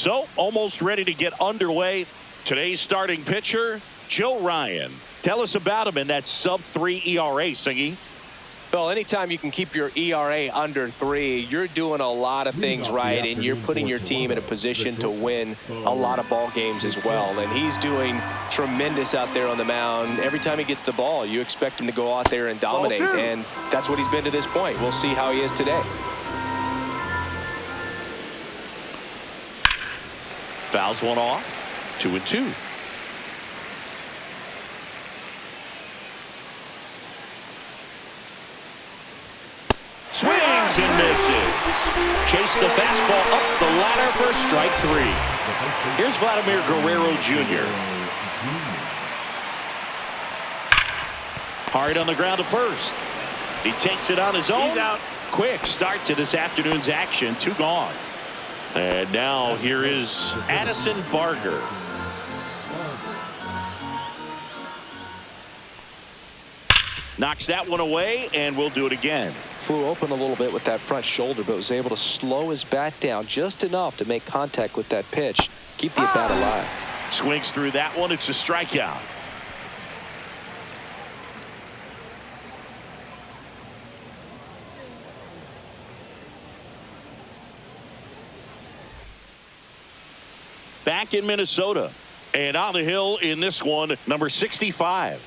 So, almost ready to get underway. Today's starting pitcher, Joe Ryan. Tell us about him in that sub-3 ERA, Singy. Well, anytime you can keep your ERA under 3, you're doing a lot of things right, and you're putting your team in a position to win a lot of ball games as well. And he's doing tremendous out there on the mound. Every time he gets the ball, you expect him to go out there and dominate, and that's what he's been to this point. We'll see how he is today. Fouls one off, 2-2. Swings and misses. Chase the fastball up the ladder for strike 3. Here's Vladimir Guerrero Jr. Hard on the ground to first. He takes it on his own. He's out. Quick start to this afternoon's action. 2 gone. And now here is Addison Barger. Knocks that one away, and we'll do it again. Flew open a little bit with that front shoulder, but was able to slow his bat down just enough to make contact with that pitch. Keep the bat alive. Swings through that one. It's a strikeout. Back in Minnesota, and on the hill in this one, number 65.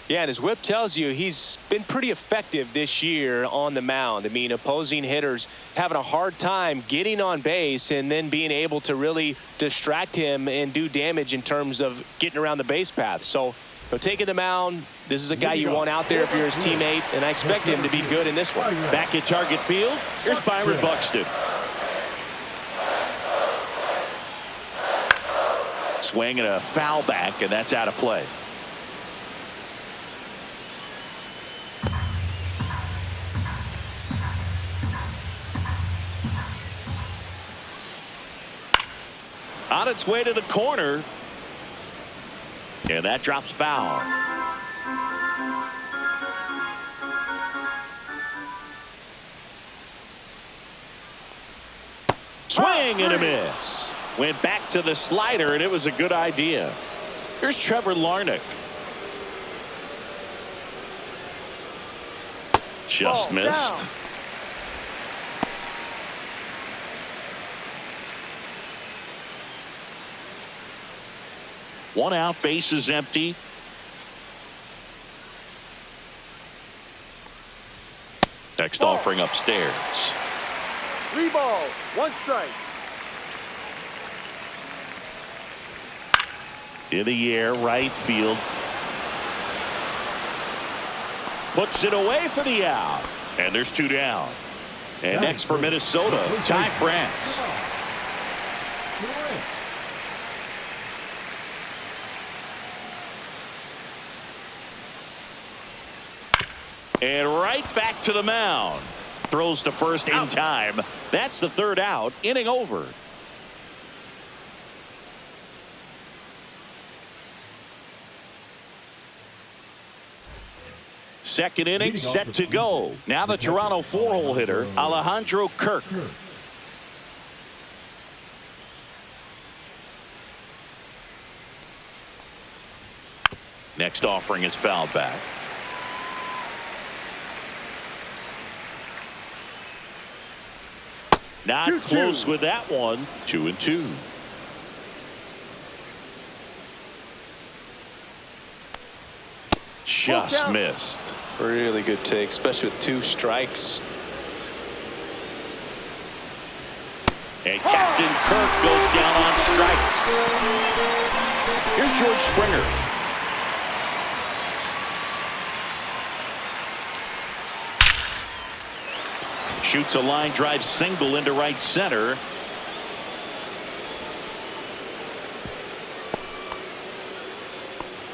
Yeah, and his whip tells you he's been pretty effective this year on the mound. I mean, opposing hitters having a hard time getting on base and then being able to really distract him and do damage in terms of getting around the base path. So, taking the mound, this is a guy you want out there if you're his teammate, and I expect him to be good in this one. Back at Target Field, here's Byron Buxton. Swing and a foul back, and that's out of play. On its way to the corner, and that drops foul. Swing and a miss. Went back to the slider, and it was a good idea. Here's Trevor Larnach. Just missed. Down. One out, base is empty. Next offering upstairs. 3 balls, 1 strike. In the air, right field. Puts it away for the out. And there's 2 down. And next for Minnesota, Ty France. And right back to the mound. Throws to first in time. That's the 3rd out. Inning over. Second inning set to go. Now the Toronto 4-hole hitter, Alejandro Kirk. Next offering is fouled back. Not close with that one. 2-2. Just missed. Really good take, especially with 2 strikes. And Captain Kirk goes down on strikes. Here's George Springer. Shoots a line drive single into right center.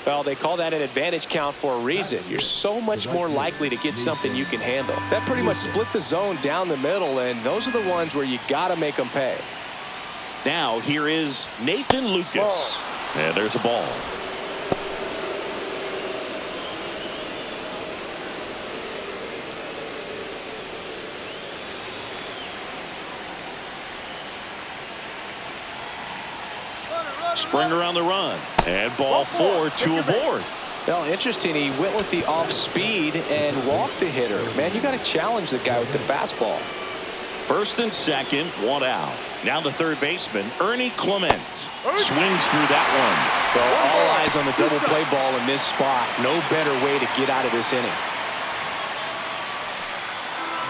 Well, they call that an advantage count for a reason. You're so much more likely to get something you can handle. That pretty much split the zone down the middle, and those are the ones where you got to make them pay. Now here is Nathan Lucas. And there's a ball. Springer on the run. And ball 4, 2 aboard. Well, interesting. He went with the off speed and walked the hitter. Man, you got to challenge the guy with the fastball. First and second, 1 out. Now the third baseman, Ernie Clement. Swings through that one. Well, all eyes on the double play ball in this spot. No better way to get out of this inning.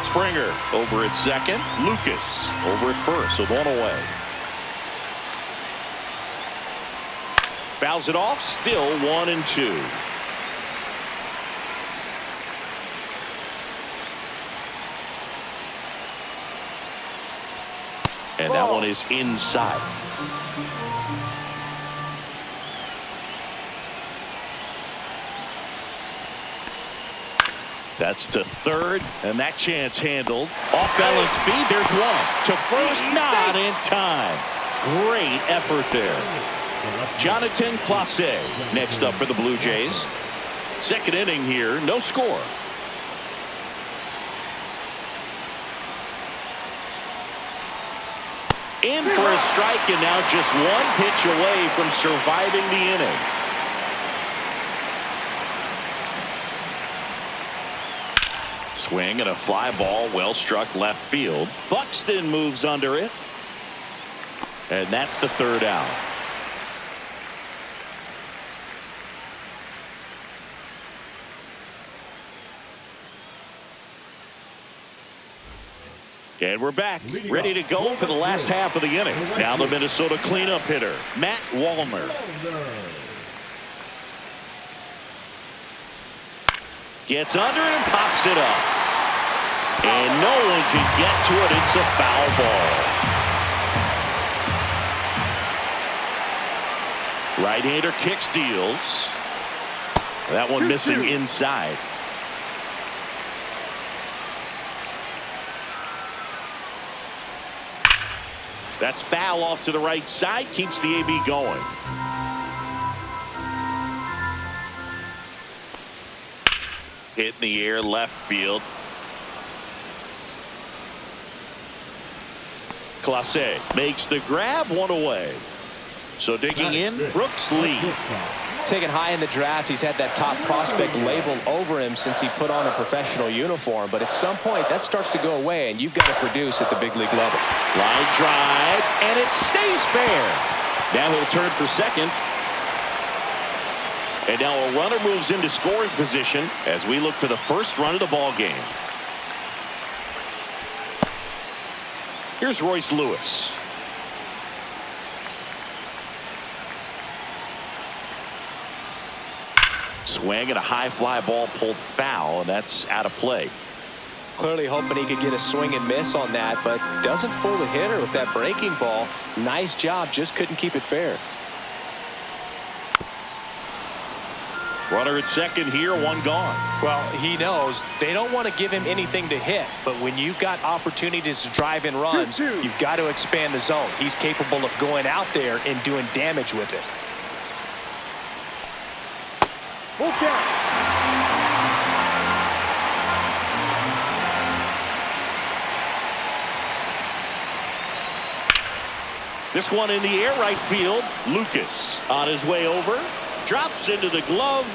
Springer over at second. Lucas over at first with 1 away. Fouls it off. Still 1-2. And that one is inside. That's to third, and that chance handled. Off balance feed, there's one. To first, not in time. Great effort there. Jonathan Clase next up for the Blue Jays. Second inning here, no score. In for a strike, and now just 1 pitch away from surviving the inning. Swing and a fly ball, well struck left field. Buxton moves under it. And that's the third out. And we're back, ready to go for the last half of the inning. Now the Minnesota cleanup hitter, Matt Wallner. Gets under it and pops it up. And no one can get to it. It's a foul ball. Right-hander kicks, deals. That one missing inside. That's foul off to the right side. Keeps the AB going. Hit in the air, left field. Clase makes the grab, 1 away. So digging in, Brooks Lee. Taken high in the draft, he's had that top prospect labeled over him since he put on a professional uniform. But at some point, that starts to go away, and you've got to produce at the big league level. Line drive, and it stays fair. Now he'll turn for second. And now a runner moves into scoring position as we look for the first run of the ball game. Here's Royce Lewis. Swing and a high fly ball pulled foul, and that's out of play. Clearly hoping he could get a swing and miss on that, but doesn't fool the hitter with that breaking ball. Nice job, just couldn't keep it fair. Runner at second here, 1 gone. Well, he knows they don't want to give him anything to hit, but when you've got opportunities to drive in runs, you've got to expand the zone. He's capable of going out there and doing damage with it. Full count. This one in the air, right field. Lucas on his way over. Drops into the glove.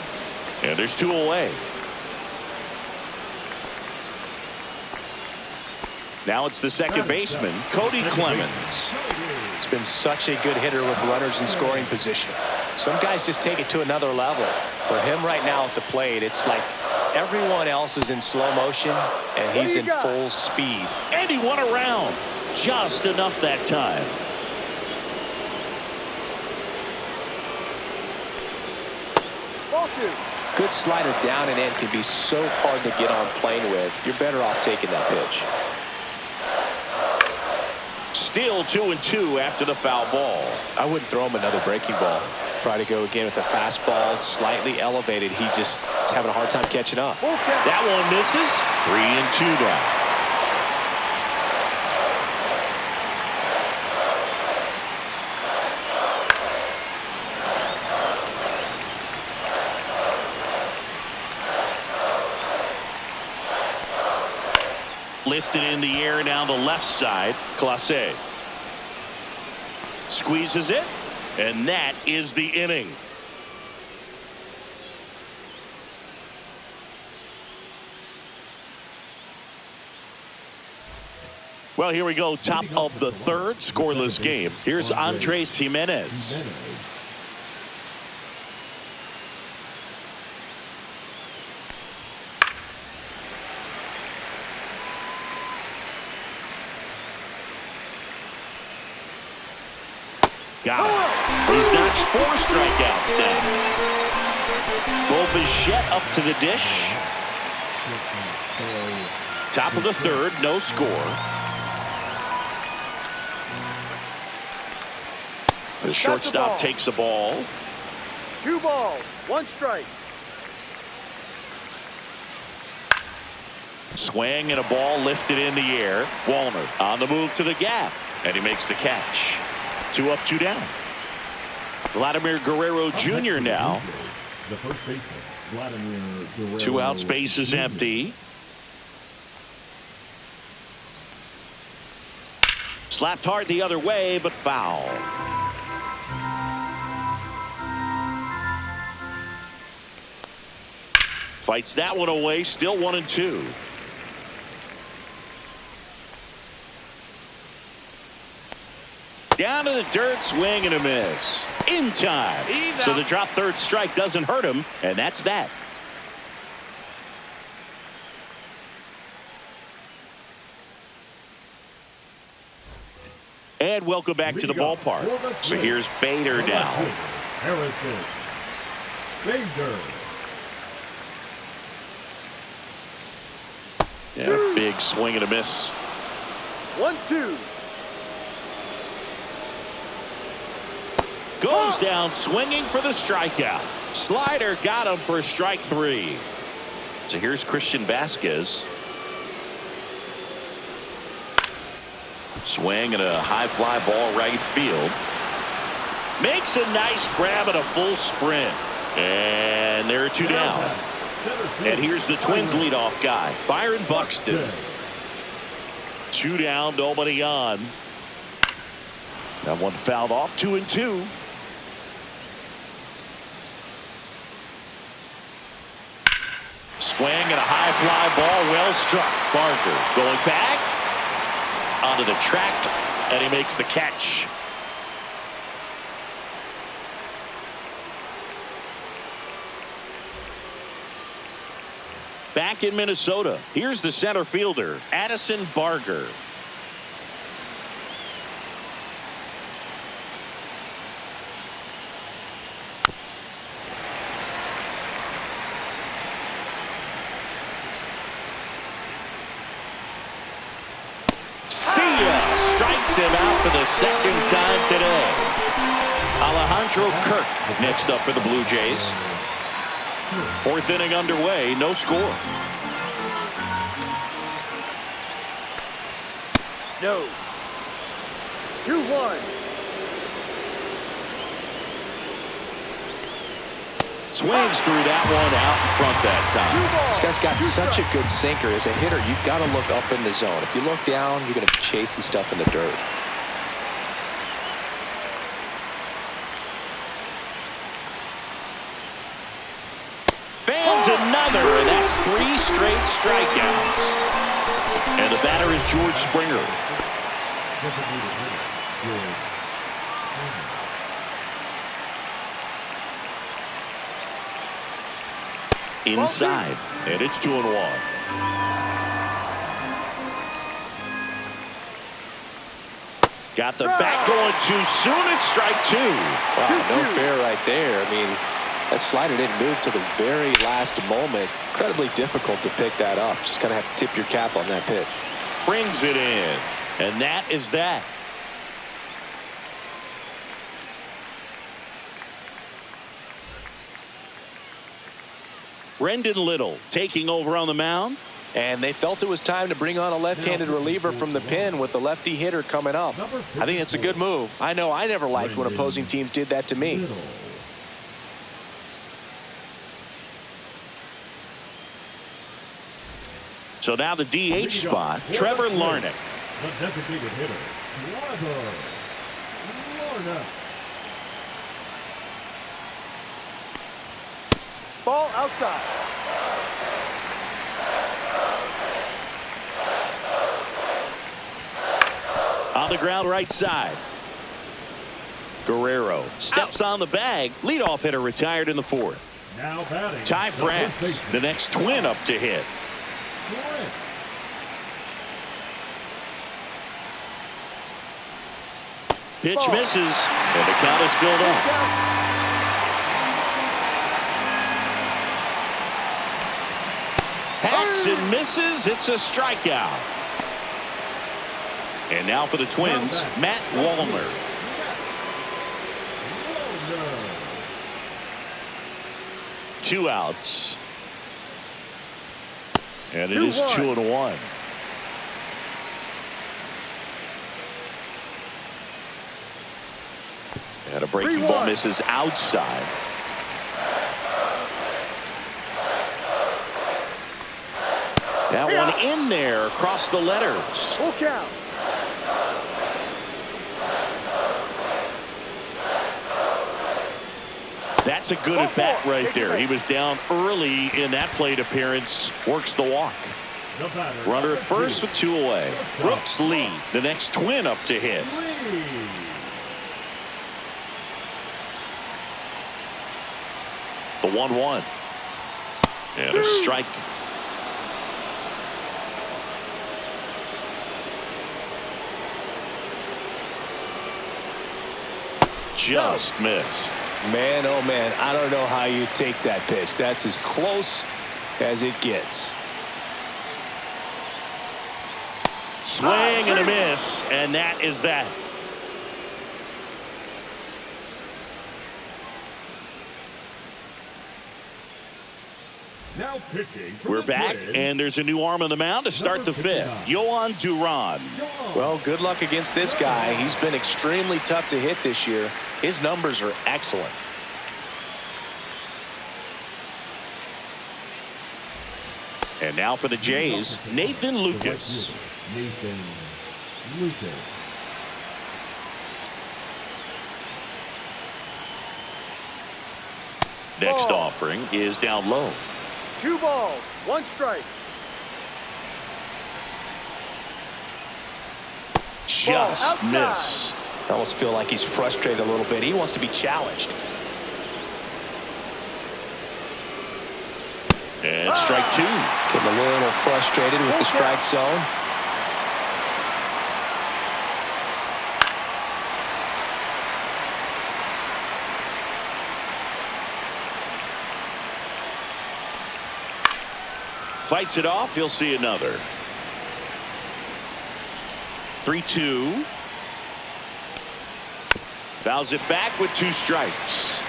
And there's 2 away. Now it's the second baseman, Cody Clemens. He's been such a good hitter with runners in scoring position. Some guys just take it to another level. For him right now at the plate, it's like everyone else is in slow motion, and he's in full speed. And he won around. Just enough that time. Good slider down and in can be so hard to get on plane with. You're better off taking that pitch. Still 2-2 after the foul ball. I wouldn't throw him another breaking ball. Try to go again with the fastball, slightly elevated. He just is having a hard time catching up. That one misses. 3-2 now. Lifted in the air down the left side. Clase squeezes it. And that is the inning. Well, here we go. Top of the third, scoreless game. Here's Andres Jimenez. Got it. He's notched 4 strikeouts now. Bo Bichette up to the dish. Top of the third, no score. The shortstop takes the ball. 2 balls, 1 strike. Swing and a ball lifted in the air. Walner on the move to the gap, and he makes the catch. 2 up, 2 down. Vladimir Guerrero Jr. now. The first baseman, Vladimir Guerrero. 2 outs, base is empty. Slapped hard the other way, but foul. Fights that one away, still 1-2. Down to the dirt, swing and a miss. In time. So the drop third strike doesn't hurt him, and that's that. And welcome back to the ballpark. So here's Bader now. Harrison Bader. Yeah, big swing and a miss. 1-2. Goes down swinging for the strikeout. Slider got him for strike 3. So here's Christian Vasquez. Swing and a high fly ball right field. Makes a nice grab at a full sprint. And there are 2 down. And here's the Twins leadoff guy, Byron Buxton. 2 down, nobody on. That one fouled off. 2-2. Swing and a high fly ball, well struck. Barker going back onto the track, and he makes the catch. Back in Minnesota, here's the center fielder, Addison Barger. Strikes him out for the second time today. Alejandro Kirk next up for the Blue Jays. 4th inning underway, no score. No. 2-1. Swings through that one out in front that time. This guy's got such a good sinker. As a hitter, you've got to look up in the zone. If you look down, you're going to be chasing stuff in the dirt. Fans another, and that's 3 straight strikeouts. And the batter is George Springer. Inside, and it's 2-1. Got the bat going too soon. It's strike 2. Wow, no fair right there. I mean, that slider didn't move to the very last moment. Incredibly difficult to pick that up. Just kind of have to tip your cap on that pitch. Brings it in, and that is that. Brendan Little taking over on the mound. And they felt it was time to bring on a left-handed reliever from the pen with the lefty hitter coming up. I think it's a good move. I know I never liked when opposing teams did that to me. So now the DH spot, Trevor Larnach. The designated hitter, Trevor Larnach. Ball outside. On the ground right side. Guerrero steps on the bag. Leadoff hitter retired in the fourth. Now batting. Ty France, the next twin up to hit. Pitch Ball. misses, and the count is filled up. Hacks and misses. It's a strikeout. And now for the Twins, Matt Wallner. Two outs. And it is 2-1. And a breaking ball misses outside. That one in there across the letters. Full count. That's a good at bat right there. He was down early in that plate appearance. Works the walk. Runner at first with two away. Brooks Lee, the next twin up to hit. The 1-1. And a strike. Just missed. Man, oh man, I don't know how you take that pitch. That's as close as it gets. Swing and a miss, and that is that. Now pitching. We're back, and there's a new arm on the mound to start the fifth. Yohan Duran. Well, good luck against this guy. He's been extremely tough to hit this year. His numbers are excellent. And now for the Jays, Nathan Lucas. Nathan Lucas. Next offering is down low. 2 balls, 1 strike. Just missed. I almost feel like he's frustrated a little bit. He wants to be challenged. And strike two. Getting a little frustrated with the strike zone. Fights it off. He'll see another. 3-2. Fouls it back with 2 strikes.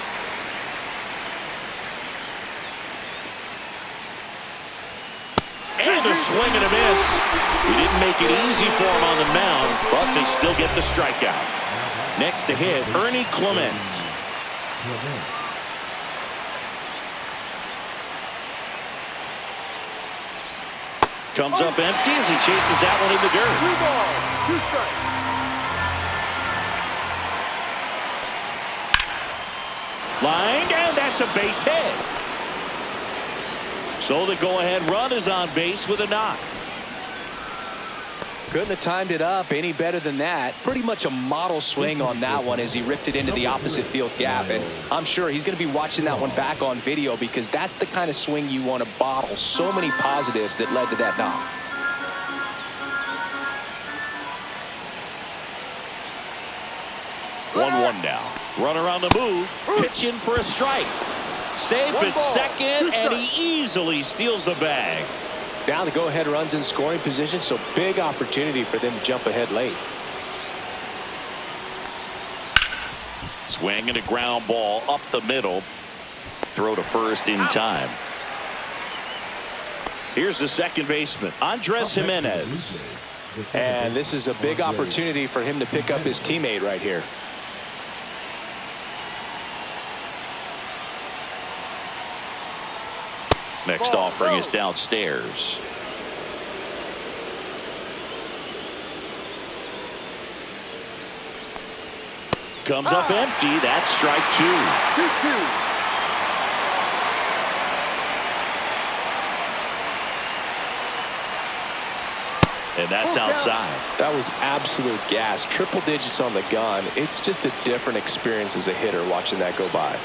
And a swing and a miss. He didn't make it easy for him on the mound, but they still get the strikeout. Next to hit, Ernie Clement. Comes up empty as he chases that one in the dirt. 2 balls, 2 strikes. Lined, and that's a base hit. So the go-ahead run is on base with a knock. Couldn't have timed it up any better than that. Pretty much a model swing on that one as he ripped it into the opposite field gap. And I'm sure he's going to be watching that one back on video because that's the kind of swing you want to bottle. So many positives that led to that knock. One now. Runner on the move. Pitch in for a strike. Safe at second, and he easily steals the bag. Now the go-ahead runs in scoring position, so big opportunity for them to jump ahead late. Swing and a ground ball up the middle. Throw to first in time. Here's the second baseman, Andres Jimenez. And this is a big opportunity for him to pick up his teammate right here. Next offering is downstairs. Comes up empty. That's strike 2. 2-2. And that's outside. That was absolute gas. Triple digits on the gun. It's just a different experience as a hitter watching that go by.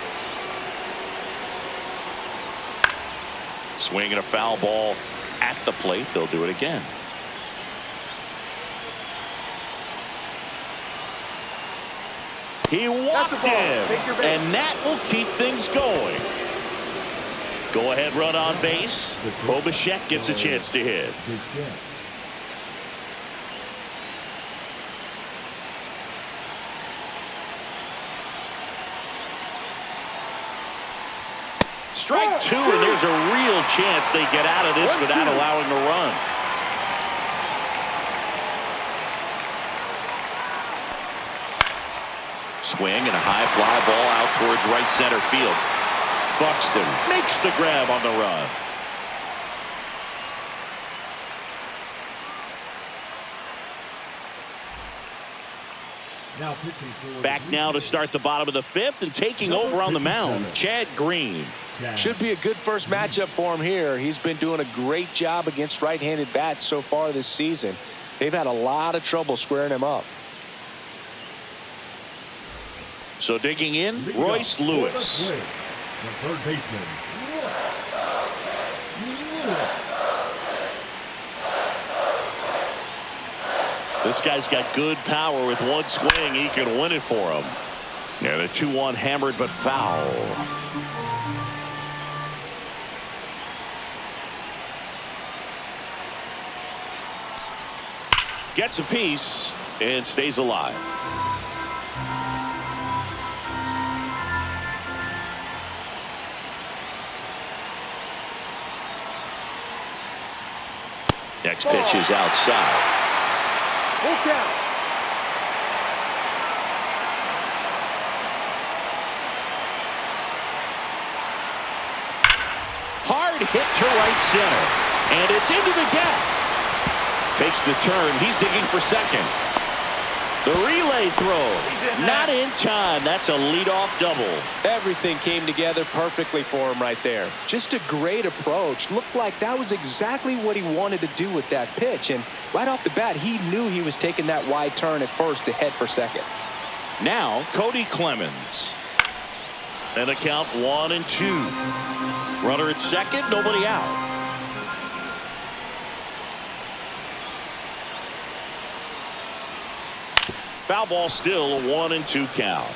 Swinging a foul ball at the plate. They'll do it again. He walked him, and that will keep things going. Go ahead run on base. Bo Bichette gets a chance to hit. Strike two, and there's a real chance they get out of this without allowing a run. Swing and a high fly ball out towards right center field. Buxton makes the grab on the run. Back now to start the bottom of the fifth, and taking over on the mound, Chad Green. Should be a good first matchup for him here. He's been doing a great job against right-handed bats so far this season. They've had a lot of trouble squaring him up. So digging in, Royce Lewis. The third baseman. This guy's got good power. With one swing, he can win it for him. And a 2-1 hammered but foul. Gets a piece and stays alive. Next pitch is outside. Full count. Hard hit to right center. And it's into the gap. Takes the turn. He's digging for second. The relay throw. Not in time. That's a leadoff double. Everything came together perfectly for him right there. Just a great approach. Looked like that was exactly what he wanted to do with that pitch. And right off the bat, he knew he was taking that wide turn at first to head for second. Now, Cody Clemens. And a count 1-2. Runner at second, nobody out. Foul ball, still a 1-2 count.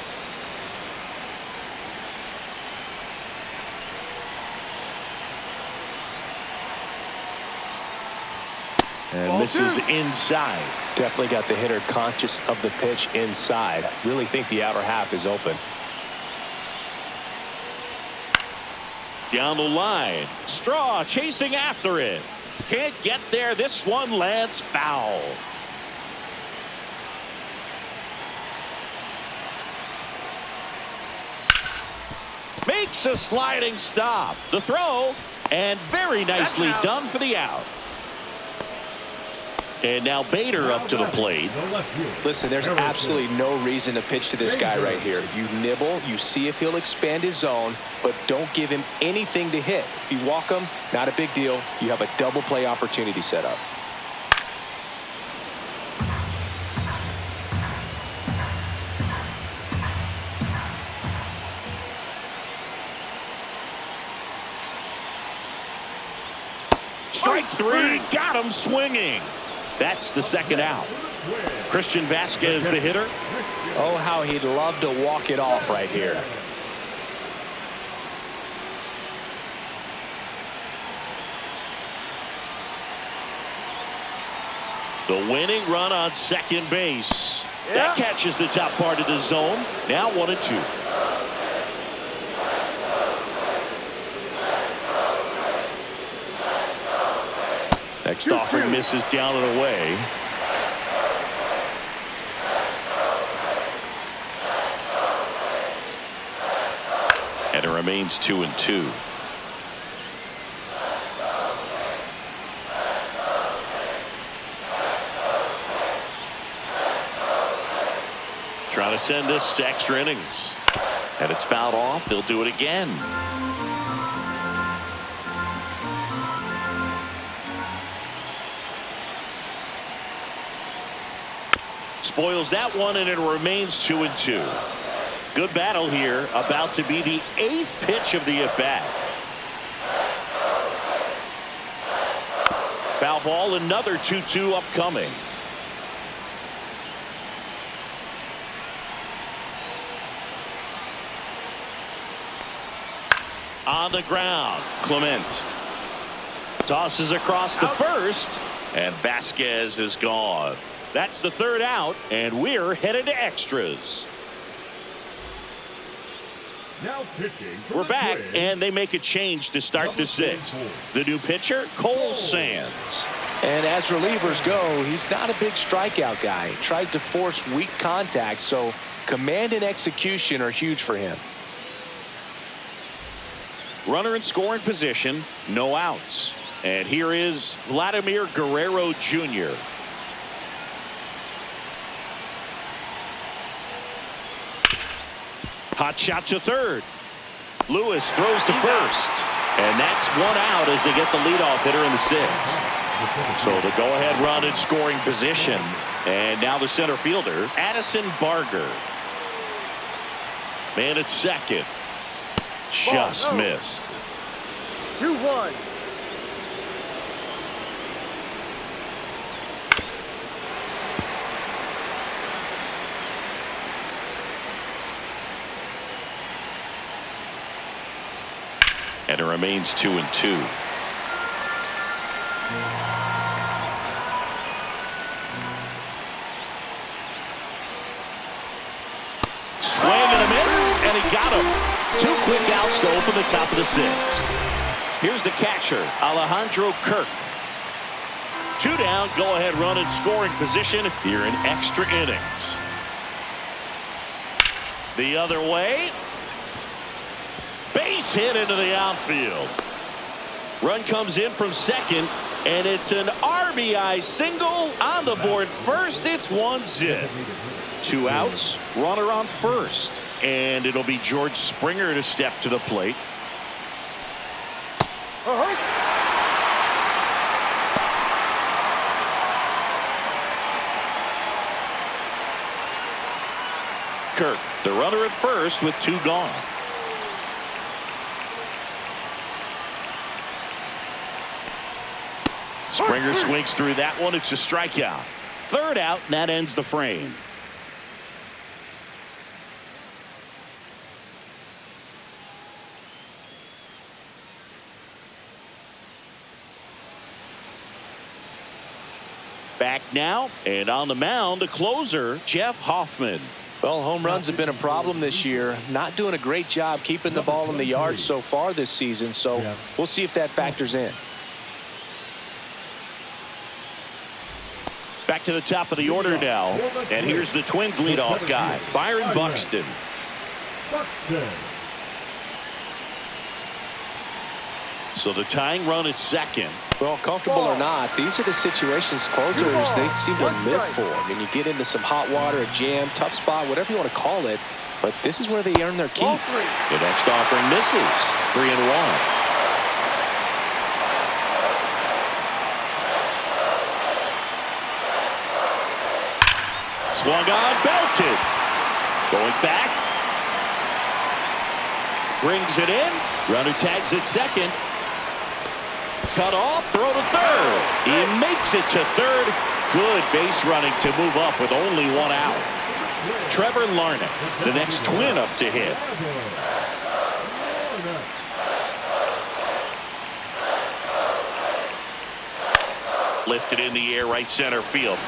And misses inside. Definitely got the hitter conscious of the pitch inside. Really think the outer half is open. Down the line. Straw chasing after it. Can't get there. This one lands foul. Makes a sliding stop. The throw, and very nicely done for the out. And now Bader up to the plate. Listen, there's absolutely no reason to pitch to this guy right here. You nibble, you see if he'll expand his zone, but don't give him anything to hit. If you walk him, not a big deal. You have a double play opportunity set up. Strike three, got him swinging. That's the second out. Christian Vasquez, the hitter. Oh, how he'd love to walk it off right here. The winning run on second base. That catches the top part of the zone. Now 1-2. Next offering misses down and away. And it remains 2-2. Trying to send this to extra innings. And it's fouled off. They'll do it again. spoils that one, and it remains 2-2. Good battle here, about to be the 8th pitch of the at-bat. Foul ball, another 2-2 upcoming. On the ground, Clement tosses across to first, and Vasquez is gone. That's the 3rd out, and we're headed to extras. Now pitching for We're the back, Twins, and they make a change to start the 6th. The new pitcher, Cole Sands. And as relievers go, he's not a big strikeout guy. He tries to force weak contact, so command and execution are huge for him. Runner in scoring position, no outs. And here is Vladimir Guerrero Jr. Hot shot to third. Lewis throws to first. And that's 1 out as they get the leadoff hitter in the 6th. So the go-ahead run in scoring position. And now the center fielder, Addison Barger. Man at second. Just missed. 2-1. And it remains 2-2. Swing and a miss, and he got him. 2 quick outs to open the top of the 6th. Here's the catcher, Alejandro Kirk. 2 down, go-ahead run in scoring position here in extra innings. The other way. Base hit into the outfield. Run comes in from second, and it's an RBI single on the board first. It's 1-0. 2 outs, runner on first. And it'll be George Springer to step to the plate. Kirk, the runner at first with 2 gone. Springer swings through that one. It's a strikeout. 3rd out, and that ends the frame. Back now, and on the mound, the closer, Jeff Hoffman. Well, home runs have been a problem this year. Not doing a great job keeping the ball in the yard so far this season, so we'll see if that factors in. Back to the top of the order now, and here's the Twins leadoff guy, Byron Buxton. So the tying run at second. Well, comfortable or not, these are the situations closers they seem to live for. I mean, you get into some hot water, a jam, tough spot, whatever you want to call it, but this is where they earn their keep. The next offering misses. 3-1. Swung on, belted. Going back. Brings it in. Runner tags at second. Cut off, throw to third. He makes it to third. Good base running to move up with only 1 out. Trevor Larnach, the next Twin up to hit. Lifted in the air, right center field.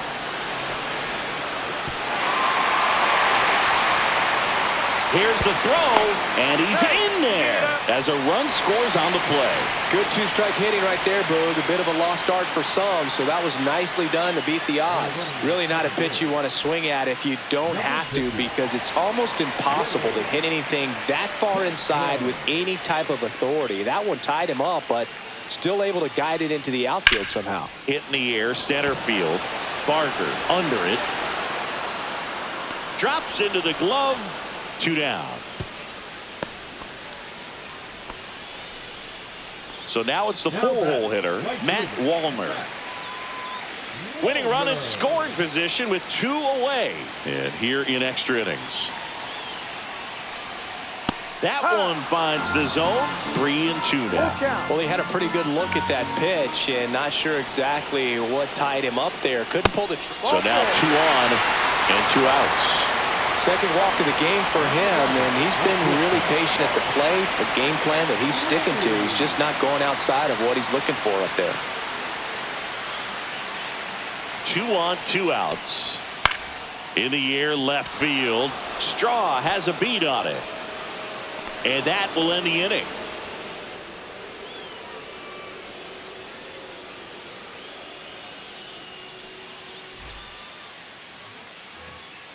Here's the throw, and he's in there as a run scores on the play. Good 2-strike hitting right there, Boog. A bit of a lost start for some, so that was nicely done to beat the odds. Really not a pitch you want to swing at if you don't have to, because it's almost impossible to hit anything that far inside with any type of authority. That one tied him up, but still able to guide it into the outfield somehow. Hit in the air, center field. Barker under it. Drops into the glove. 2 down. So now it's the full hole hitter, Matt Wallner. Winning run in scoring position with 2 away. And here in extra innings. That one finds the zone. 3-2 now. Well, he had a pretty good look at that pitch and not sure exactly what tied him up there. Couldn't pull the trigger. So now 2 on and 2 outs. Second walk of the game for him, and he's been really patient at the plate. A game plan that he's sticking to. He's just not going outside of what he's looking for up there. 2 on, 2 outs. In the air, left field. Straw has a beat on it. And that will end the inning.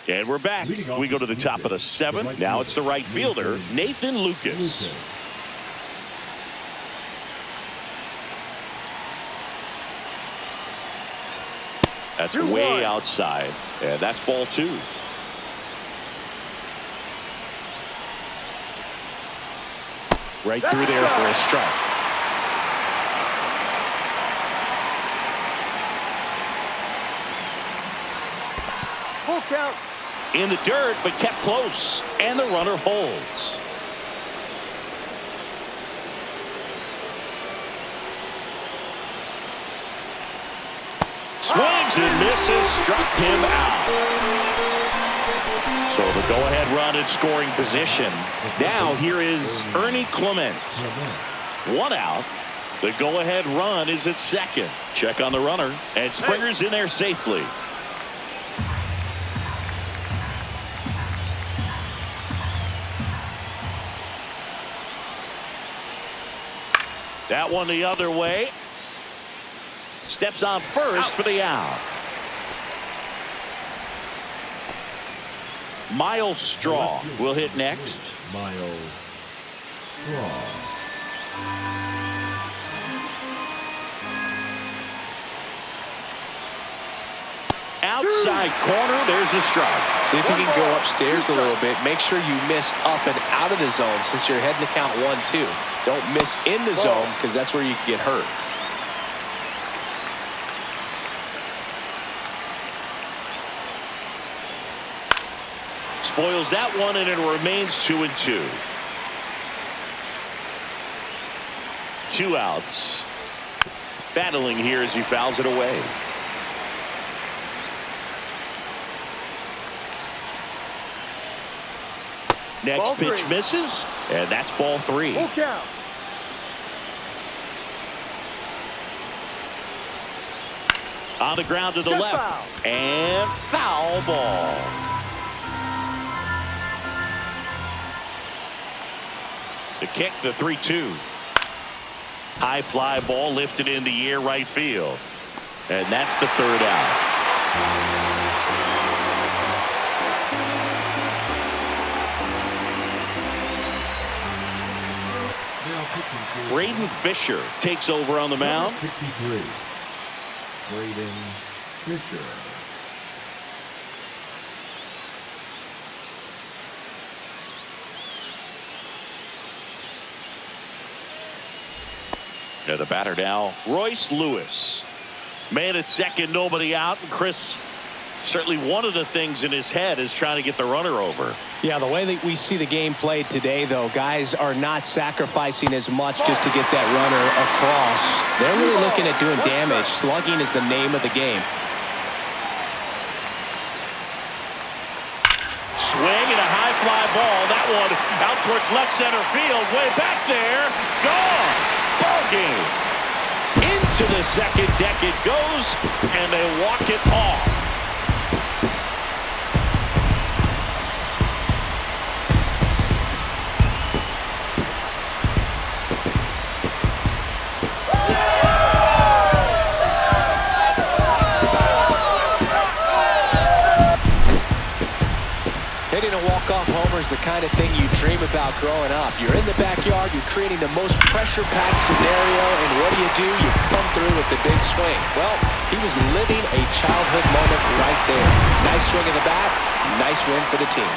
And we're back. We go to the top of the 7th. Now it's the right fielder, Nathan Lucas. That's way outside. And that's ball 2. Right through there for a strike. Full count. In the dirt, but kept close. And the runner holds. Swings and misses. Struck him out. So the go-ahead run in scoring position. Now here is Ernie Clement. 1 out. The go-ahead run is at second. Check on the runner. And Springer's in there safely. That one the other way. Steps on first for the out. Miles Straw will hit next. Miles Straw. Outside corner, there's a strike. See if you can go upstairs a little bit. Make sure you miss up and out of the zone since you're heading to count 1-2. Don't miss in the zone because that's where you can get hurt. Spoils that one, and it remains 2-2. 2 outs. Battling here as he fouls it away. Next pitch misses, and that's ball 3. Full count. On the ground to the left. And foul ball. The kick, the 3-2. High fly ball lifted in the air right field. And that's the 3rd out. Braden Fisher takes over on the mound. 63. Braden Fisher. And the batter now, Royce Lewis. Man at second, nobody out. And Chris, certainly one of the things in his head is trying to get the runner over. Yeah, the way that we see the game played today, though, guys are not sacrificing as much just to get that runner across. They're really looking at doing damage. Slugging is the name of the game. Swing and a high fly ball. That one out towards left center field. Way back there. Gone. Ball game. Into the second deck it goes, and they walk it off. Hitting a walk-off homer is the kind of thing you dream about growing up. You're in the backyard, you're creating the most pressure-packed scenario, and what do? You come through with the big swing. Well, he was living a childhood moment right there. Nice swing of the bat, nice win for the team.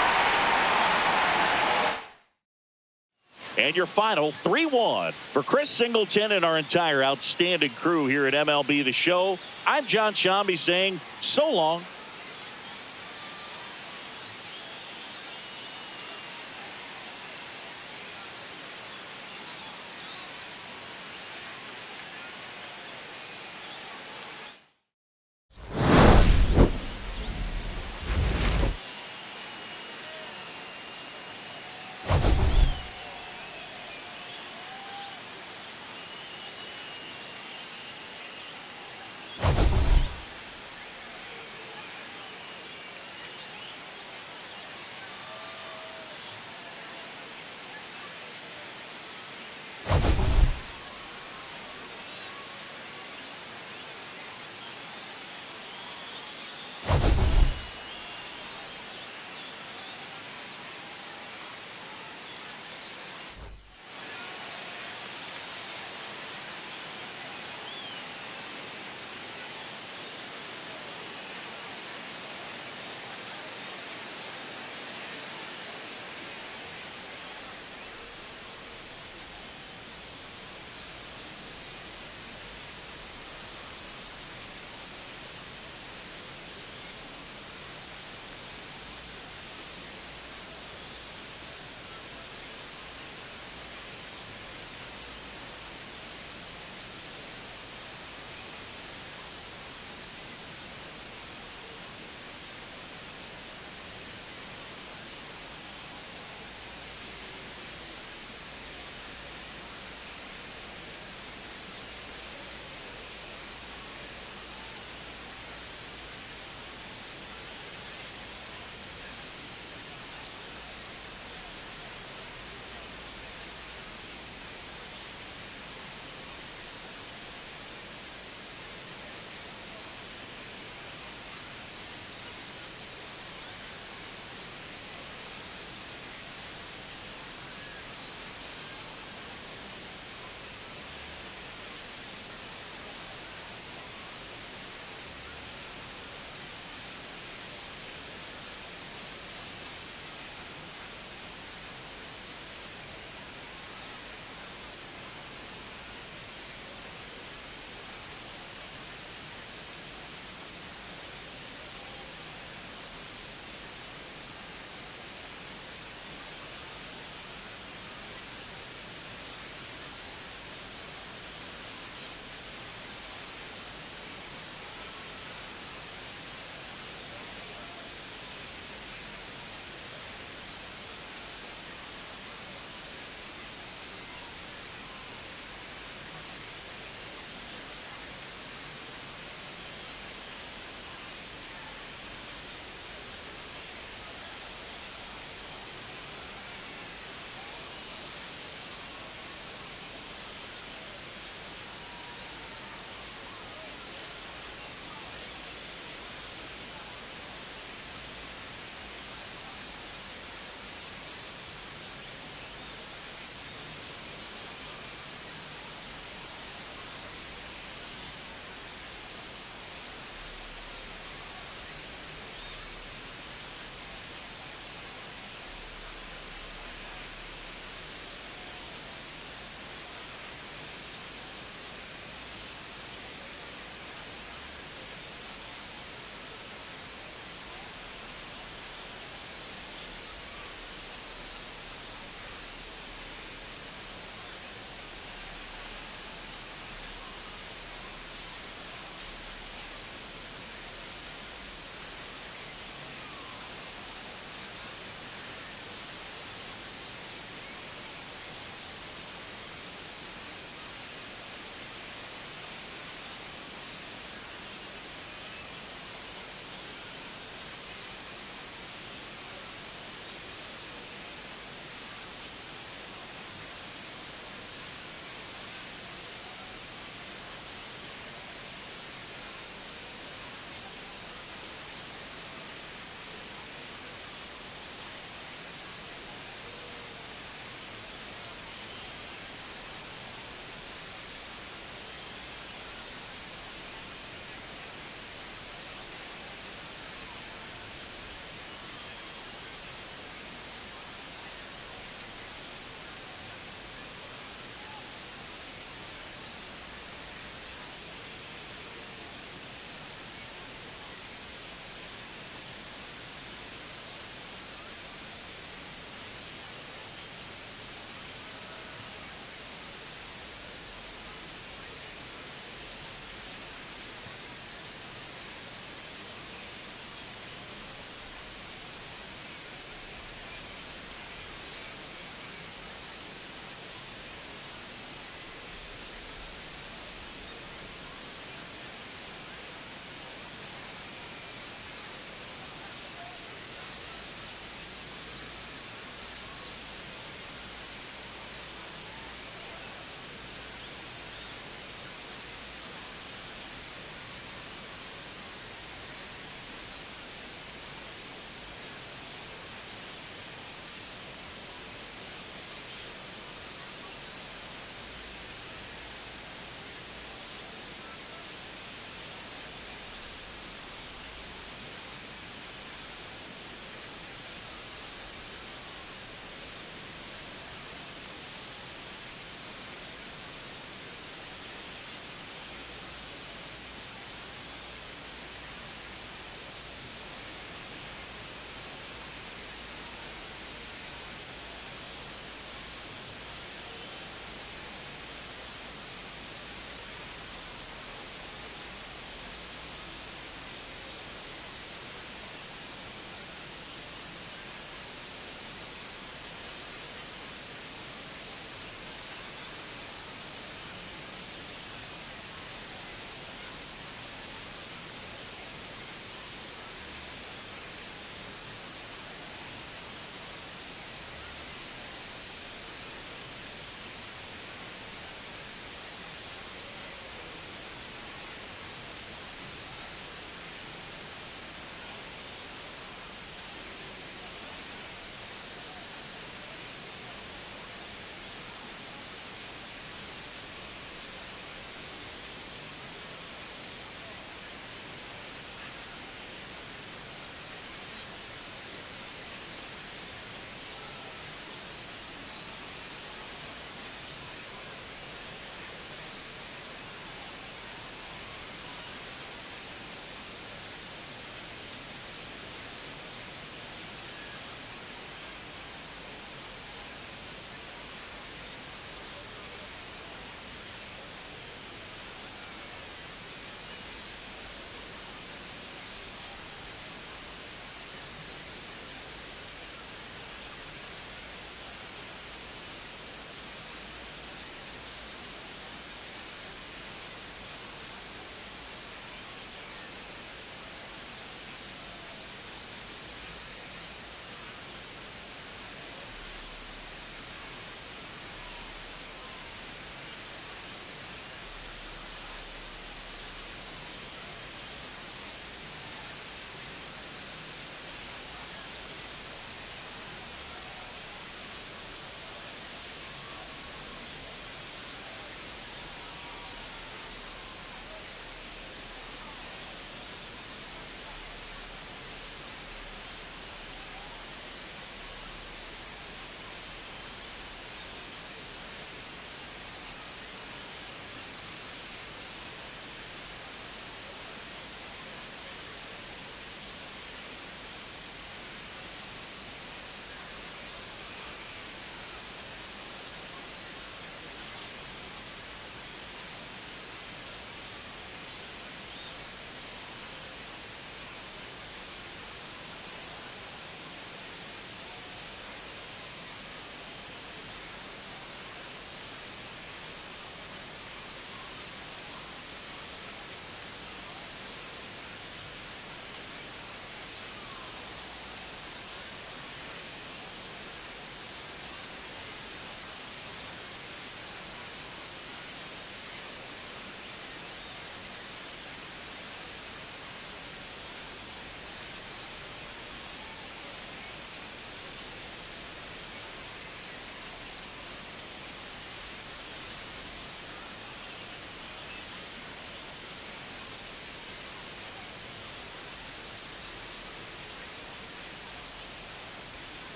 And your final 3-1. For Chris Singleton and our entire outstanding crew here at MLB The Show, I'm John Shambi saying so long